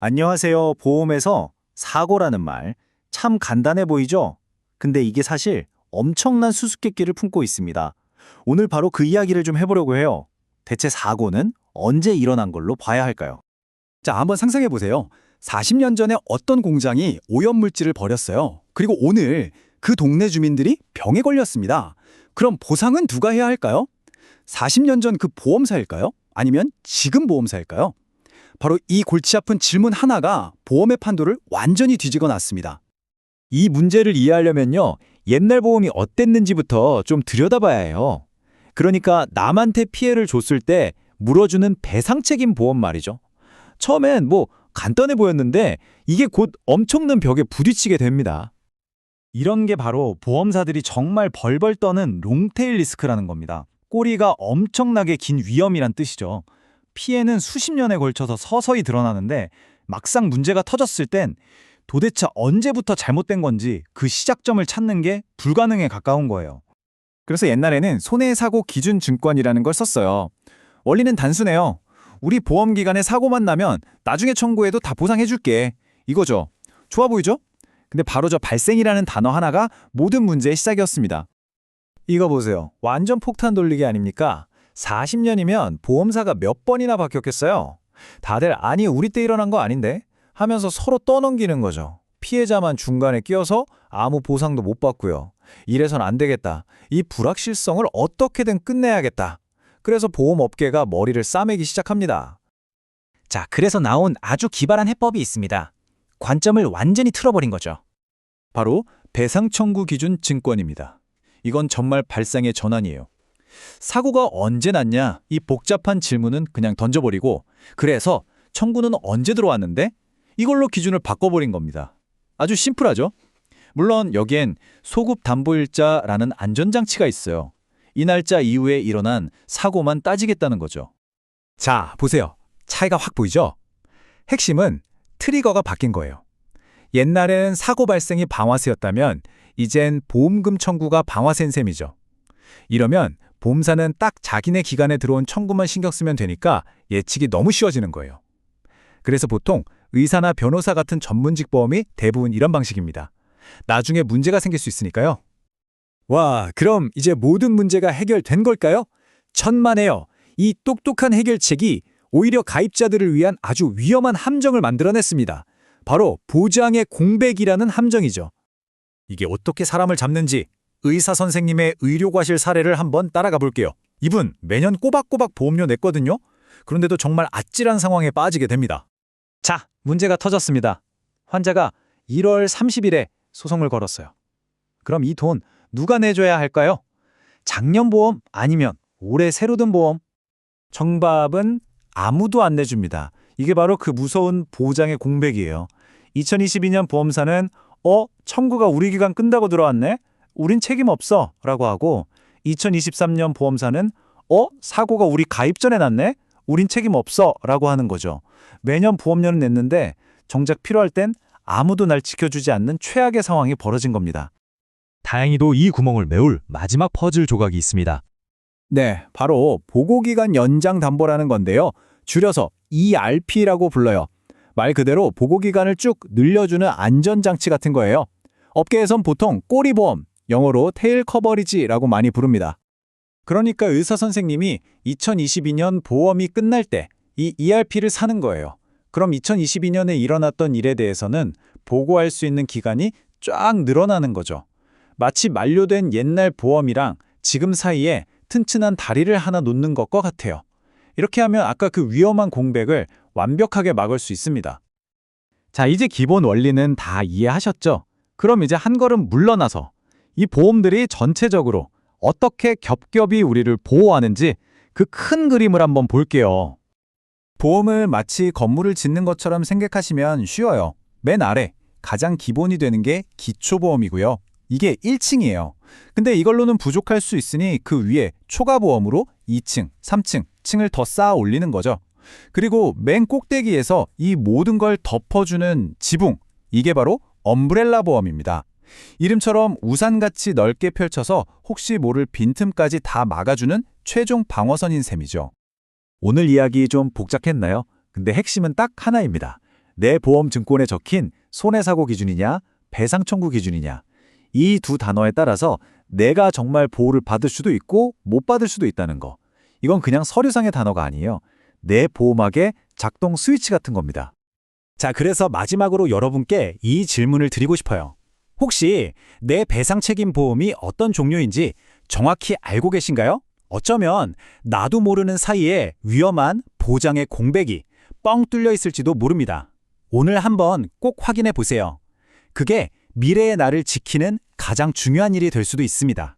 안녕하세요. 보험에서 사고라는 말 참 간단해 보이죠? 근데 이게 사실 엄청난 수수께끼를 품고 있습니다. 오늘 바로 그 이야기를 좀 해보려고 해요. 대체 사고는 언제 일어난 걸로 봐야 할까요? 자, 한번 상상해 보세요. 40년 전에 어떤 공장이 오염물질을 버렸어요. 그리고 오늘 그 동네 주민들이 병에 걸렸습니다. 그럼 보상은 누가 해야 할까요? 40년 전 그 보험사일까요? 아니면 지금 보험사일까요? 바로 이 골치 아픈 질문 하나가 보험의 판도를 완전히 뒤집어 놨습니다. 이 문제를 이해하려면요, 옛날 보험이 어땠는지부터 좀 들여다봐야 해요. 그러니까 남한테 피해를 줬을 때 물어주는 배상 책임 보험 말이죠. 처음엔 간단해 보였는데 이게 곧 엄청난 벽에 부딪히게 됩니다. 이런 게 바로 보험사들이 정말 벌벌 떠는 롱테일 리스크라는 겁니다. 꼬리가 엄청나게 긴 위험이란 뜻이죠. 피해는 수십 년에 걸쳐서 서서히 드러나는데 막상 문제가 터졌을 땐 도대체 언제부터 잘못된 건지 그 시작점을 찾는 게 불가능에 가까운 거예요. 그래서 옛날에는 손해사고 기준증권이라는 걸 썼어요. 원리는 단순해요. 우리 보험기관에 사고만 나면 나중에 청구해도 다 보상해줄게. 이거죠. 좋아 보이죠? 근데 바로 저 발생이라는 단어 하나가 모든 문제의 시작이었습니다. 이거 보세요. 완전 폭탄 돌리기 아닙니까? 40년이면 보험사가 몇 번이나 바뀌었겠어요? 다들 아니 우리 때 일어난 거 아닌데? 하면서 서로 떠넘기는 거죠. 피해자만 중간에 끼어서 아무 보상도 못 받고요. 이래선 안 되겠다. 이 불확실성을 어떻게든 끝내야겠다. 그래서 보험업계가 머리를 싸매기 시작합니다. 자, 그래서 나온 아주 기발한 해법이 있습니다. 관점을 완전히 틀어버린 거죠. 바로 배상 청구 기준 증권입니다. 이건 정말 발상의 전환이에요. 사고가 언제 났냐? 이 복잡한 질문은 그냥 던져버리고 그래서 청구는 언제 들어왔는데? 이걸로 기준을 바꿔버린 겁니다. 아주 심플하죠? 물론 여기엔 소급 담보일자라는 안전장치가 있어요. 이 날짜 이후에 일어난 사고만 따지겠다는 거죠. 자, 보세요. 차이가 확 보이죠? 핵심은 트리거가 바뀐 거예요. 옛날에는 사고 발생이 방화세였다면 이젠 보험금 청구가 방화세인 셈이죠. 이러면 보험사는 딱 자기네 기간에 들어온 청구만 신경 쓰면 되니까 예측이 너무 쉬워지는 거예요. 그래서 보통 의사나 변호사 같은 전문직 보험이 대부분 이런 방식입니다. 나중에 문제가 생길 수 있으니까요. 와, 그럼 이제 모든 문제가 해결된 걸까요? 천만에요. 이 똑똑한 해결책이 오히려 가입자들을 위한 아주 위험한 함정을 만들어냈습니다. 바로 보장의 공백이라는 함정이죠. 이게 어떻게 사람을 잡는지 의사 선생님의 의료과실 사례를 한번 따라가 볼게요. 이분 매년 꼬박꼬박 보험료 냈거든요. 그런데도 정말 아찔한 상황에 빠지게 됩니다. 자, 문제가 터졌습니다. 환자가 1월 30일에 소송을 걸었어요. 그럼 이 돈 누가 내줘야 할까요? 작년 보험 아니면 올해 새로 든 보험? 정답은 아무도 안 내줍니다. 이게 바로 그 무서운 보장의 공백이에요. 2022년 보험사는 청구가 우리 기간 끈다고 들어왔네? 우린 책임 없어 라고 하고 2023년 보험사는 사고가 우리 가입 전에 났네? 우린 책임 없어 라고 하는 거죠. 매년 보험료는 냈는데 정작 필요할 땐 아무도 날 지켜주지 않는 최악의 상황이 벌어진 겁니다. 다행히도 이 구멍을 메울 마지막 퍼즐 조각이 있습니다. 네, 바로 보고기간 연장 담보라는 건데요. 줄여서 ERP라고 불러요. 말 그대로 보고기간을 쭉 늘려주는 안전장치 같은 거예요. 업계에선 보통 꼬리보험, 영어로 테일 커버리지라고 많이 부릅니다. 그러니까 의사 선생님이 2022년 보험이 끝날 때 이 ERP를 사는 거예요. 그럼 2022년에 일어났던 일에 대해서는 보고할 수 있는 기간이 쫙 늘어나는 거죠. 마치 만료된 옛날 보험이랑 지금 사이에 튼튼한 다리를 하나 놓는 것과 같아요. 이렇게 하면 아까 그 위험한 공백을 완벽하게 막을 수 있습니다. 자, 이제 기본 원리는 다 이해하셨죠? 그럼 이제 한 걸음 물러나서 이 보험들이 전체적으로 어떻게 겹겹이 우리를 보호하는지 그 큰 그림을 한번 볼게요. 보험을 마치 건물을 짓는 것처럼 생각하시면 쉬워요. 맨 아래 가장 기본이 되는 게 기초보험이고요. 이게 1층이에요. 근데 이걸로는 부족할 수 있으니 그 위에 초과보험으로 2층, 3층, 층을 더 쌓아 올리는 거죠. 그리고 맨 꼭대기에서 이 모든 걸 덮어주는 지붕, 이게 바로 엄브렐라 보험입니다. 이름처럼 우산같이 넓게 펼쳐서 혹시 모를 빈틈까지 다 막아주는 최종 방어선인 셈이죠. 오늘 이야기 좀 복잡했나요? 근데 핵심은 딱 하나입니다. 내 보험 증권에 적힌 손해사고 기준이냐, 배상 청구 기준이냐, 이 두 단어에 따라서 내가 정말 보호를 받을 수도 있고 못 받을 수도 있다는 거. 이건 그냥 서류상의 단어가 아니에요. 내 보호막의 작동 스위치 같은 겁니다. 자, 그래서 마지막으로 여러분께 이 질문을 드리고 싶어요. 혹시 내 배상 책임 보험이 어떤 종류인지 정확히 알고 계신가요? 어쩌면 나도 모르는 사이에 위험한 보장의 공백이 뻥 뚫려 있을지도 모릅니다. 오늘 한번 꼭 확인해 보세요. 그게 미래의 나를 지키는 가장 중요한 일이 될 수도 있습니다.